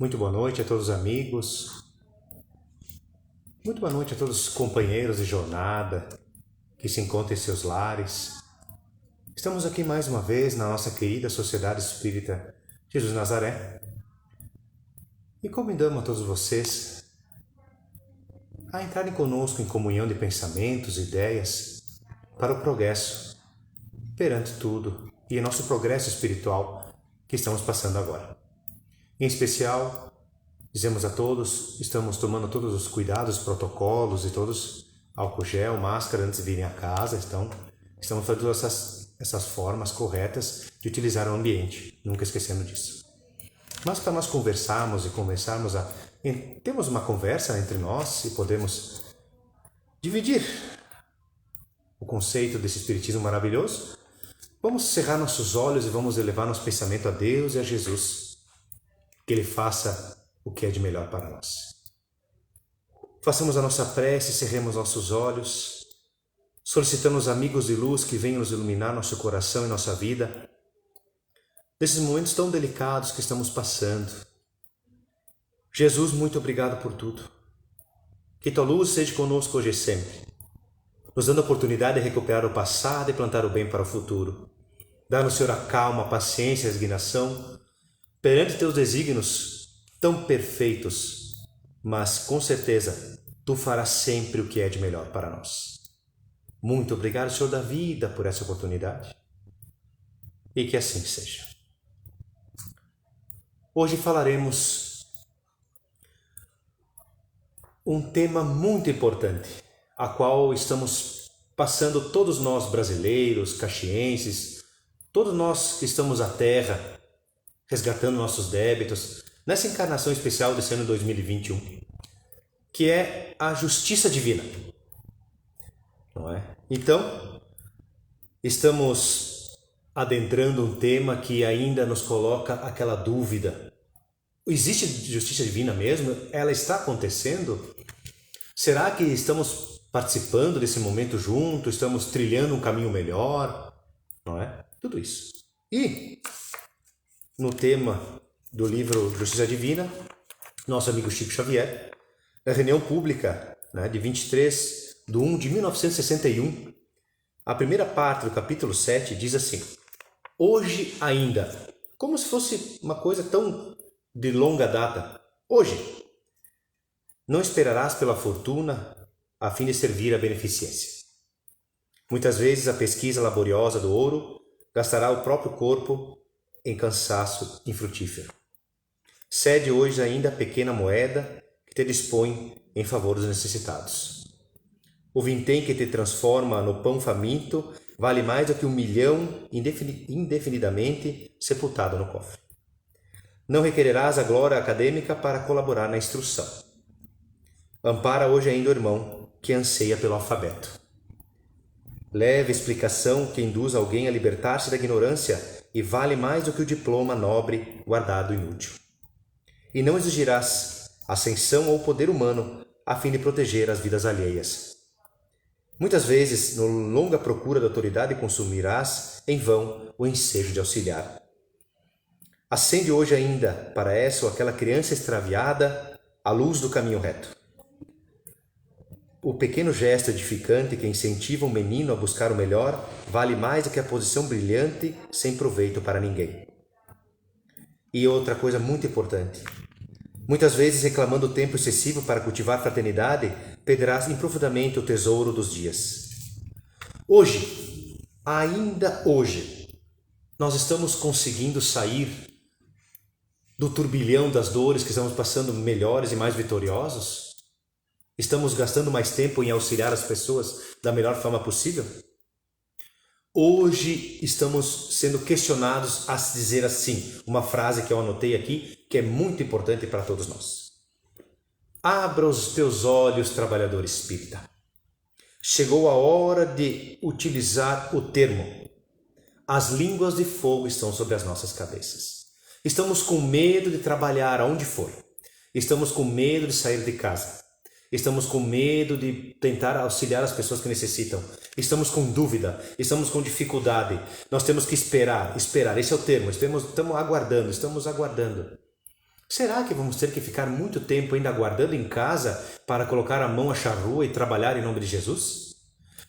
Muito boa noite a todos os amigos, muito boa noite a todos os companheiros de jornada que se encontram em seus lares. Estamos aqui mais uma vez na nossa querida Sociedade Espírita Jesus Nazaré e convidamos a todos vocês a entrarem conosco em comunhão de pensamentos, ideias para o progresso perante tudo e em nosso progresso espiritual que estamos passando agora. Em especial, dizemos a todos, estamos tomando todos os cuidados, protocolos e todos álcool gel, máscara antes de virem a casa, estamos fazendo essas formas corretas de utilizar o ambiente, nunca esquecendo disso. Mas para nós conversarmos, temos uma conversa entre nós e podemos dividir o conceito desse espiritismo maravilhoso, vamos cerrar nossos olhos e vamos elevar nosso pensamento a Deus e a Jesus, que Ele faça o que é de melhor para nós. Façamos a nossa prece, cerremos nossos olhos, solicitando os amigos de luz que venham nos iluminar nosso coração e nossa vida, nesses momentos tão delicados que estamos passando. Jesus, muito obrigado por tudo. Que Tua luz seja conosco hoje e sempre, nos dando a oportunidade de recuperar o passado e plantar o bem para o futuro. Dá-nos, Senhor, a calma, a paciência e a resignação perante Teus desígnios tão perfeitos, mas com certeza Tu farás sempre o que é de melhor para nós. Muito obrigado, Senhor da vida, por essa oportunidade e que assim seja. Hoje falaremos um tema muito importante, a qual estamos passando todos nós brasileiros, caxienses, todos nós que estamos à terra, resgatando nossos débitos, nessa encarnação especial desse ano 2021, que é a justiça divina. Não é? Então, estamos adentrando um tema que ainda nos coloca aquela dúvida. Existe justiça divina mesmo? Ela está acontecendo? Será que estamos participando desse momento junto? Estamos trilhando um caminho melhor? Não é? Tudo isso. E no tema do livro Justiça Divina, nosso amigo Chico Xavier, na reunião pública, de 23/1 de 1961, a primeira parte do capítulo 7 diz assim: hoje ainda, como se fosse uma coisa tão de longa data, hoje, não esperarás pela fortuna a fim de servir a beneficência. Muitas vezes a pesquisa laboriosa do ouro gastará o próprio corpo em cansaço infrutífero. Cede hoje ainda a pequena moeda que te dispõe em favor dos necessitados. O vintém que te transforma no pão faminto vale mais do que 1 milhão indefinidamente sepultado no cofre. Não requererás a glória acadêmica para colaborar na instrução. Ampara hoje ainda o irmão que anseia pelo alfabeto. Leve explicação que induz alguém a libertar-se da ignorância e vale mais do que o diploma nobre guardado inútil. E não exigirás ascensão ou poder humano a fim de proteger as vidas alheias. Muitas vezes, no longa procura da autoridade, consumirás em vão o ensejo de auxiliar. Acende hoje ainda, para essa ou aquela criança extraviada, a luz do caminho reto. O pequeno gesto edificante que incentiva um menino a buscar o melhor vale mais do que a posição brilhante sem proveito para ninguém. E outra coisa muito importante. Muitas vezes, reclamando o tempo excessivo para cultivar fraternidade, perderás improfundamente o tesouro dos dias. Hoje, ainda hoje, nós estamos conseguindo sair do turbilhão das dores que estamos passando melhores e mais vitoriosos? Estamos gastando mais tempo em auxiliar as pessoas da melhor forma possível? Hoje estamos sendo questionados a dizer assim, uma frase que eu anotei aqui, que é muito importante para todos nós. Abra os teus olhos, trabalhador espírita. Chegou a hora de utilizar o termo. As línguas de fogo estão sobre as nossas cabeças. Estamos com medo de trabalhar aonde for. Estamos com medo de sair de casa. Estamos com medo de tentar auxiliar as pessoas que necessitam. Estamos com dúvida, estamos com dificuldade. Nós temos que esperar, esse é o termo. Estamos aguardando. Será que vamos ter que ficar muito tempo ainda aguardando em casa para colocar a mão à charrua e trabalhar em nome de Jesus?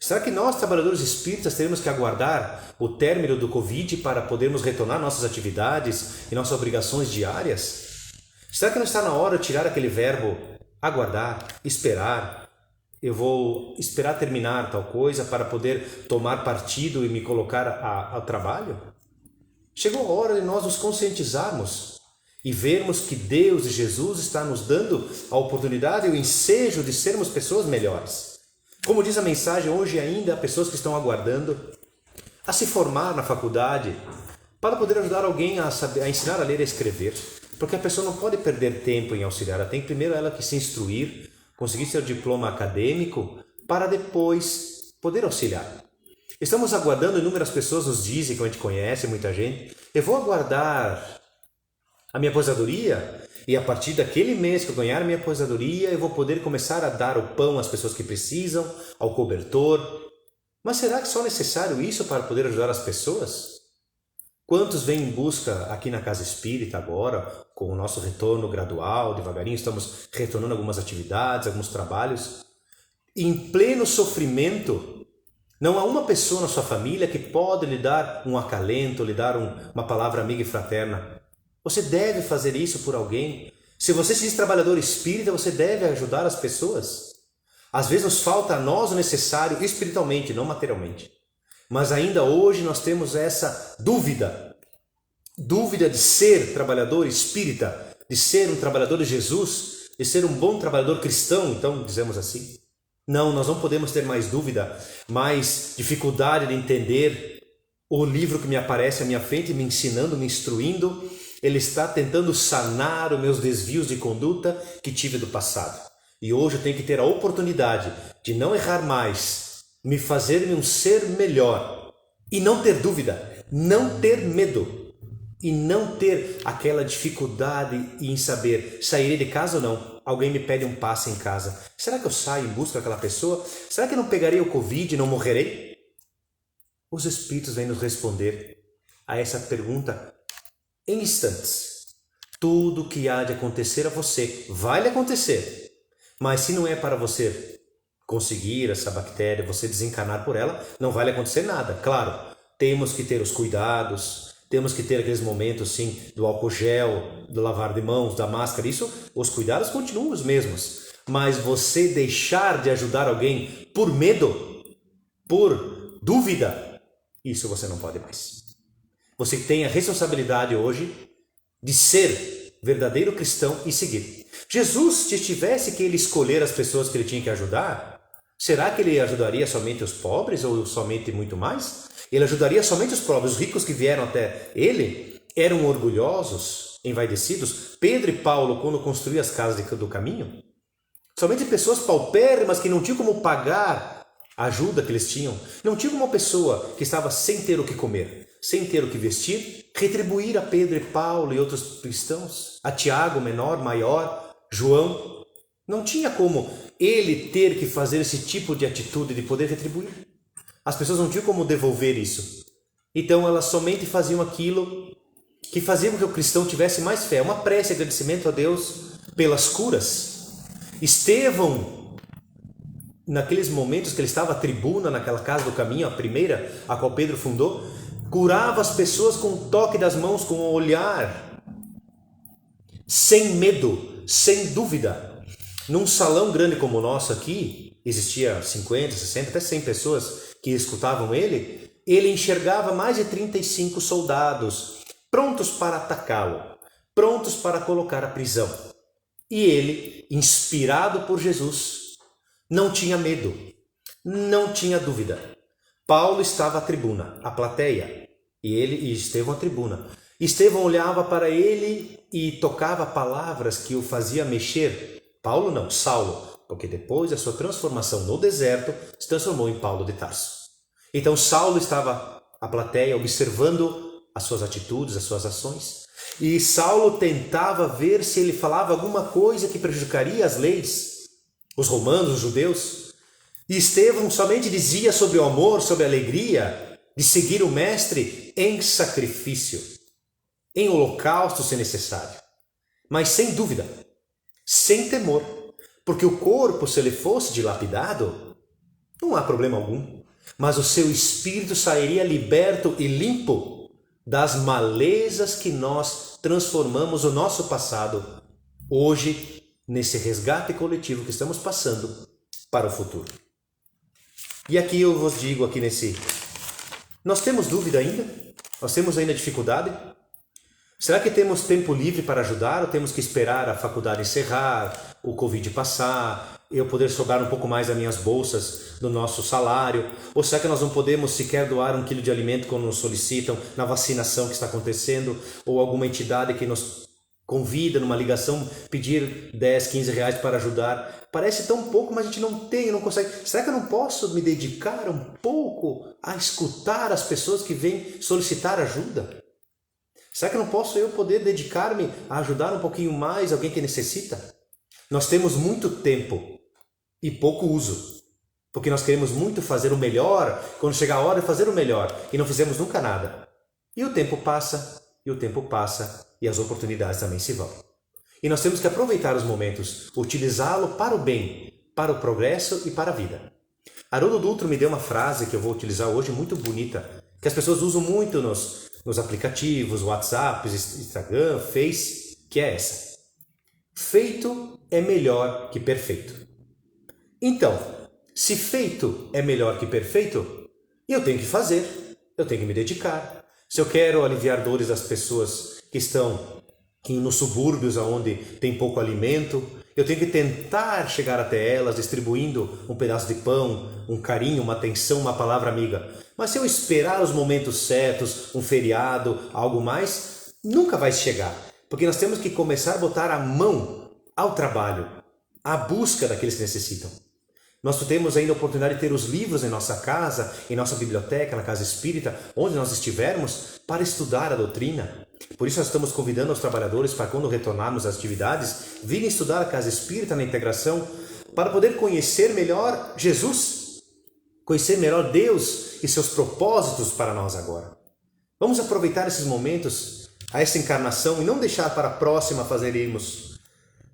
Será que nós, trabalhadores espíritas, teremos que aguardar o término do Covid para podermos retornar nossas atividades e nossas obrigações diárias? Será que não está na hora de tirar aquele verbo aguardar, esperar? Eu vou esperar terminar tal coisa para poder tomar partido e me colocar ao trabalho? Chegou a hora de nós nos conscientizarmos e vermos que Deus e Jesus está nos dando a oportunidade e o ensejo de sermos pessoas melhores. Como diz a mensagem, hoje ainda há pessoas que estão aguardando a se formar na faculdade para poder ajudar alguém a ensinar a ler e a escrever. Porque a pessoa não pode perder tempo em auxiliar, ela tem primeiro ela que se instruir, conseguir seu diploma acadêmico, para depois poder auxiliar. Estamos aguardando, inúmeras pessoas nos dizem, que a gente conhece, muita gente, eu vou aguardar a minha aposentadoria e a partir daquele mês que eu ganhar a minha aposentadoria, eu vou poder começar a dar o pão às pessoas que precisam, ao cobertor. Mas será que só é necessário isso para poder ajudar as pessoas? Quantos vêm em busca aqui na Casa Espírita agora, com o nosso retorno gradual, devagarinho, estamos retornando algumas atividades, alguns trabalhos. Em pleno sofrimento, não há uma pessoa na sua família que pode lhe dar um acalento, lhe dar uma palavra amiga e fraterna. Você deve fazer isso por alguém. Se você se diz trabalhador espírita, você deve ajudar as pessoas. Às vezes nos falta a nós o necessário espiritualmente, não materialmente. Mas ainda hoje nós temos essa dúvida de ser trabalhador espírita, de ser um trabalhador de Jesus, de ser um bom trabalhador cristão, então dizemos assim. Não, nós não podemos ter mais dúvida, mais dificuldade de entender o livro que me aparece à minha frente, me ensinando, me instruindo. Ele está tentando sanar os meus desvios de conduta que tive do passado. E hoje eu tenho que ter a oportunidade de não errar mais, me fazer-me um ser melhor e não ter dúvida, não ter medo e não ter aquela dificuldade em saber, sairei de casa ou não? Alguém me pede um passe em casa. Será que eu saio em busca daquela pessoa? Será que eu não pegarei o Covid e não morrerei? Os Espíritos vêm nos responder a essa pergunta em instantes. Tudo que há de acontecer a você vai lhe acontecer, mas se não é para você conseguir essa bactéria, você desencarnar por ela, não vai lhe acontecer nada. Claro, temos que ter os cuidados, temos que ter aqueles momentos sim do álcool gel, do lavar de mãos, da máscara, isso, os cuidados continuam os mesmos. Mas você deixar de ajudar alguém por medo, por dúvida, isso você não pode mais. Você tem a responsabilidade hoje de ser verdadeiro cristão e seguir. Jesus, se tivesse que ele escolher as pessoas que ele tinha que ajudar, será que ele ajudaria somente os pobres ou somente muito mais? Ele ajudaria somente os pobres. Os ricos que vieram até ele eram orgulhosos, envaidecidos. Pedro e Paulo, quando construíam as casas do caminho, somente pessoas paupérrimas que não tinham como pagar a ajuda que eles tinham. Não tinha uma pessoa que estava sem ter o que comer, sem ter o que vestir, retribuir a Pedro e Paulo e outros cristãos, a Tiago, menor, maior, João. Não tinha como ele ter que fazer esse tipo de atitude de poder retribuir. As pessoas não tinham como devolver isso. Então elas somente faziam aquilo que fazia com que o cristão tivesse mais fé. Uma prece, agradecimento a Deus pelas curas. Estevão, naqueles momentos que ele estava à tribuna, naquela casa do caminho, a primeira, a qual Pedro fundou, curava as pessoas com o toque das mãos, com o olhar, sem medo, sem dúvida. Num salão grande como o nosso aqui, existia 50, 60, até 100 pessoas que escutavam ele, ele enxergava mais de 35 soldados, prontos para atacá-lo, prontos para colocar à prisão. E ele, inspirado por Jesus, não tinha medo, não tinha dúvida. Paulo estava à tribuna, à plateia, e Estevão à tribuna. Estevão olhava para ele e tocava palavras que o fazia mexer. Paulo não, Saulo, porque depois da sua transformação no deserto, se transformou em Paulo de Tarso. Então Saulo estava à plateia observando as suas atitudes, as suas ações, e Saulo tentava ver se ele falava alguma coisa que prejudicaria as leis, os romanos, os judeus. E Estevão somente dizia sobre o amor, sobre a alegria de seguir o mestre em sacrifício, em holocausto se necessário. mas sem dúvida, sem temor, porque o corpo, se ele fosse dilapidado, não há problema algum, mas o seu espírito sairia liberto e limpo das malezas que nós transformamos o nosso passado hoje, nesse resgate coletivo que estamos passando para o futuro. E aqui eu vos digo, nós temos dúvida ainda? Nós temos ainda dificuldade? Será que temos tempo livre para ajudar ou temos que esperar a faculdade encerrar, o Covid passar, eu poder sobrar um pouco mais das minhas bolsas do nosso salário? Ou será que nós não podemos sequer doar 1 quilo de alimento quando nos solicitam na vacinação que está acontecendo? Ou alguma entidade que nos convida numa ligação pedir 10, 15 reais para ajudar? Parece tão pouco, mas a gente não tem, não consegue. Será que eu não posso me dedicar um pouco a escutar as pessoas que vêm solicitar ajuda? Será que não posso eu poder dedicar-me a ajudar um pouquinho mais alguém que necessita? Nós temos muito tempo e pouco uso, porque nós queremos muito fazer o melhor quando chegar a hora de fazer o melhor e não fizemos nunca nada. E o tempo passa, e as oportunidades também se vão. E nós temos que aproveitar os momentos, utilizá-lo para o bem, para o progresso e para a vida. Haroldo Dutra me deu uma frase que eu vou utilizar hoje muito bonita, que as pessoas usam muito nos aplicativos, WhatsApp, Instagram, Face, que é essa: feito é melhor que perfeito. Então, se feito é melhor que perfeito, eu tenho que fazer, eu tenho que me dedicar. Se eu quero aliviar dores das pessoas que estão nos subúrbios onde tem pouco alimento, eu tenho que tentar chegar até elas distribuindo um pedaço de pão, um carinho, uma atenção, uma palavra amiga. Mas se eu esperar os momentos certos, um feriado, algo mais, nunca vai chegar. Porque nós temos que começar a botar a mão ao trabalho, à busca daqueles que necessitam. Nós temos ainda a oportunidade de ter os livros em nossa casa, em nossa biblioteca, na casa espírita, onde nós estivermos, para estudar a doutrina. Por isso nós estamos convidando os trabalhadores para, quando retornarmos às atividades, virem estudar a casa espírita na integração, para poder conhecer melhor Jesus, conhecer melhor Deus e seus propósitos para nós agora. Vamos aproveitar esses momentos, a essa encarnação, e não deixar para a próxima fazermos.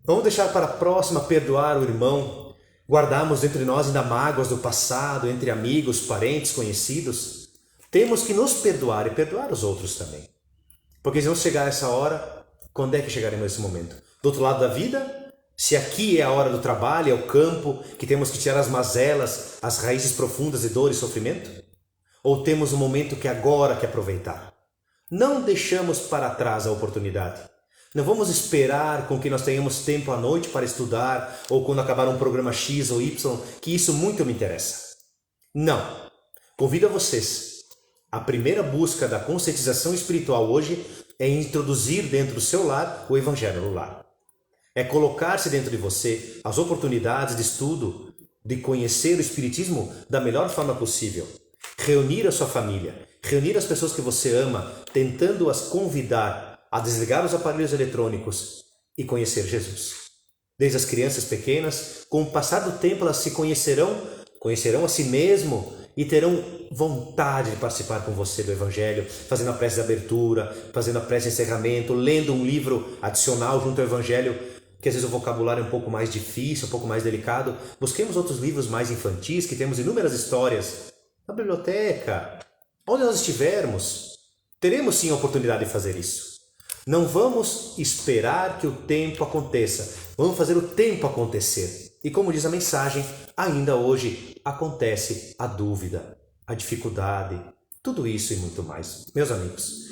Vamos deixar para a próxima perdoar o irmão, guardarmos entre nós ainda mágoas do passado, entre amigos, parentes, conhecidos. Temos que nos perdoar e perdoar os outros também. Porque se não chegar essa hora, quando é que chegaremos nesse momento? Do outro lado da vida? Se aqui é a hora do trabalho, é o campo, que temos que tirar as mazelas, as raízes profundas de dor e sofrimento? Ou temos um momento que agora que aproveitar? Não deixamos para trás a oportunidade. Não vamos esperar com que nós tenhamos tempo à noite para estudar, ou quando acabar um programa X ou Y, que isso muito me interessa. Não. Convido a vocês. A primeira busca da conscientização espiritual hoje é introduzir dentro do seu lar o Evangelho no lar. É colocar-se dentro de você as oportunidades de estudo, de conhecer o Espiritismo da melhor forma possível. Reunir a sua família, reunir as pessoas que você ama, tentando-as convidar a desligar os aparelhos eletrônicos e conhecer Jesus. Desde as crianças pequenas, com o passar do tempo elas se conhecerão a si mesmo e terão vontade de participar com você do Evangelho, fazendo a prece de abertura, fazendo a prece de encerramento, lendo um livro adicional junto ao Evangelho, que às vezes o vocabulário é um pouco mais difícil, um pouco mais delicado. Busquemos outros livros mais infantis, que temos inúmeras histórias. Na biblioteca, onde nós estivermos, teremos sim a oportunidade de fazer isso. Não vamos esperar que o tempo aconteça, vamos fazer o tempo acontecer. E como diz a mensagem, ainda hoje acontece a dúvida, a dificuldade, tudo isso e muito mais. Meus amigos,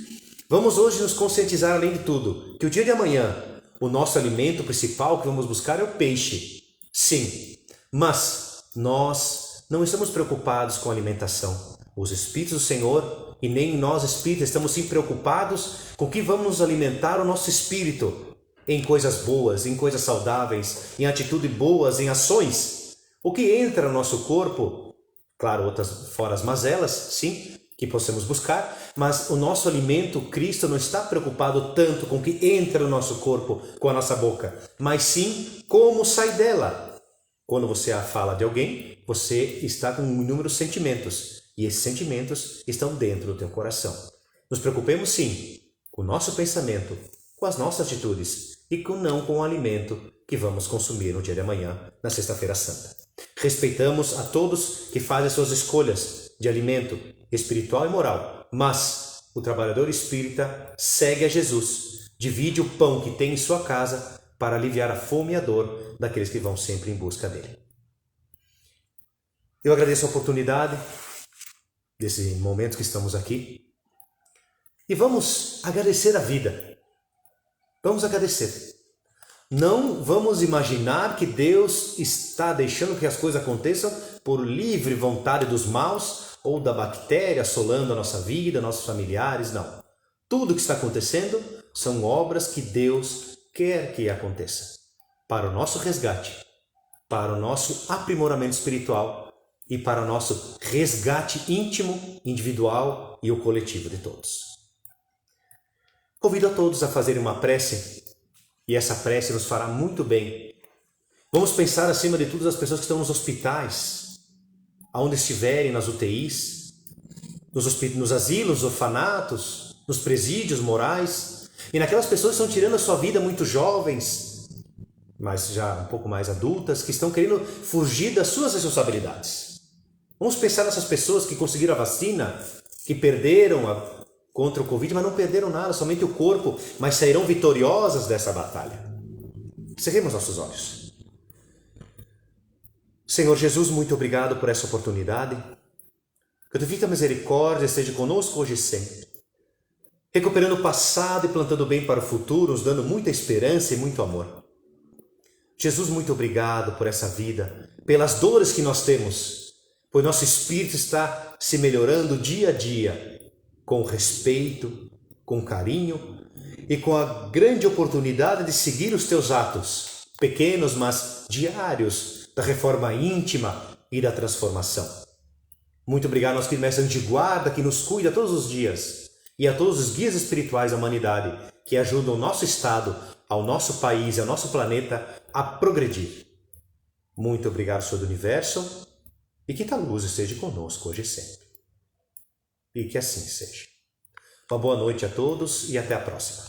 vamos hoje nos conscientizar, além de tudo, que o dia de amanhã, o nosso alimento principal que vamos buscar é o peixe. Sim, mas nós não estamos preocupados com a alimentação. Os Espíritos do Senhor e nem nós espíritas estamos sim preocupados com o que vamos nos alimentar o nosso espírito, em coisas boas, em coisas saudáveis, em atitudes boas, em ações. O que entra no nosso corpo, claro, outras fora as mazelas, sim, que possamos buscar, mas o nosso alimento, Cristo, não está preocupado tanto com o que entra no nosso corpo, com a nossa boca, mas sim como sai dela. Quando você fala de alguém, você está com inúmeros sentimentos, e esses sentimentos estão dentro do teu coração. Nos preocupemos sim com o nosso pensamento, com as nossas atitudes e não com o alimento que vamos consumir no dia de amanhã, na Sexta-feira Santa. Respeitamos a todos que fazem suas escolhas de alimento espiritual e moral, mas o trabalhador espírita segue a Jesus, divide o pão que tem em sua casa para aliviar a fome e a dor daqueles que vão sempre em busca dele. Eu agradeço a oportunidade desse momento que estamos aqui e vamos agradecer a vida. Vamos agradecer. Não vamos imaginar que Deus está deixando que as coisas aconteçam por livre vontade dos maus ou da bactéria assolando a nossa vida, nossos familiares, não. Tudo que está acontecendo são obras que Deus quer que aconteça para o nosso resgate, para o nosso aprimoramento espiritual e para o nosso resgate íntimo, individual e o coletivo de todos. Convido a todos a fazerem uma prece e essa prece nos fará muito bem. Vamos pensar acima de tudo as pessoas que estão nos hospitais, aonde estiverem, nas UTIs, nos asilos, orfanatos, nos presídios morais e naquelas pessoas que estão tirando a sua vida muito jovens, mas já um pouco mais adultas, que estão querendo fugir das suas responsabilidades. Vamos pensar nessas pessoas que conseguiram a vacina, que perderam contra o Covid, mas não perderam nada, somente o corpo, mas sairão vitoriosas dessa batalha. Cerremos nossos olhos. Senhor Jesus, muito obrigado por essa oportunidade. Que a tua infinita misericórdia esteja conosco hoje e sempre, recuperando o passado e plantando bem para o futuro, nos dando muita esperança e muito amor. Jesus, muito obrigado por essa vida, pelas dores que nós temos, pois nosso espírito está se melhorando dia a dia, com respeito, com carinho e com a grande oportunidade de seguir os teus atos, pequenos mas diários, da reforma íntima e da transformação. Muito obrigado, nosso querido Mestre de Guarda, que nos cuida todos os dias, e a todos os guias espirituais da humanidade, que ajudam o nosso Estado, ao nosso país e ao nosso planeta a progredir. Muito obrigado, Senhor do Universo, e que tal luz esteja conosco hoje e sempre. E que assim seja. Uma boa noite a todos e até a próxima.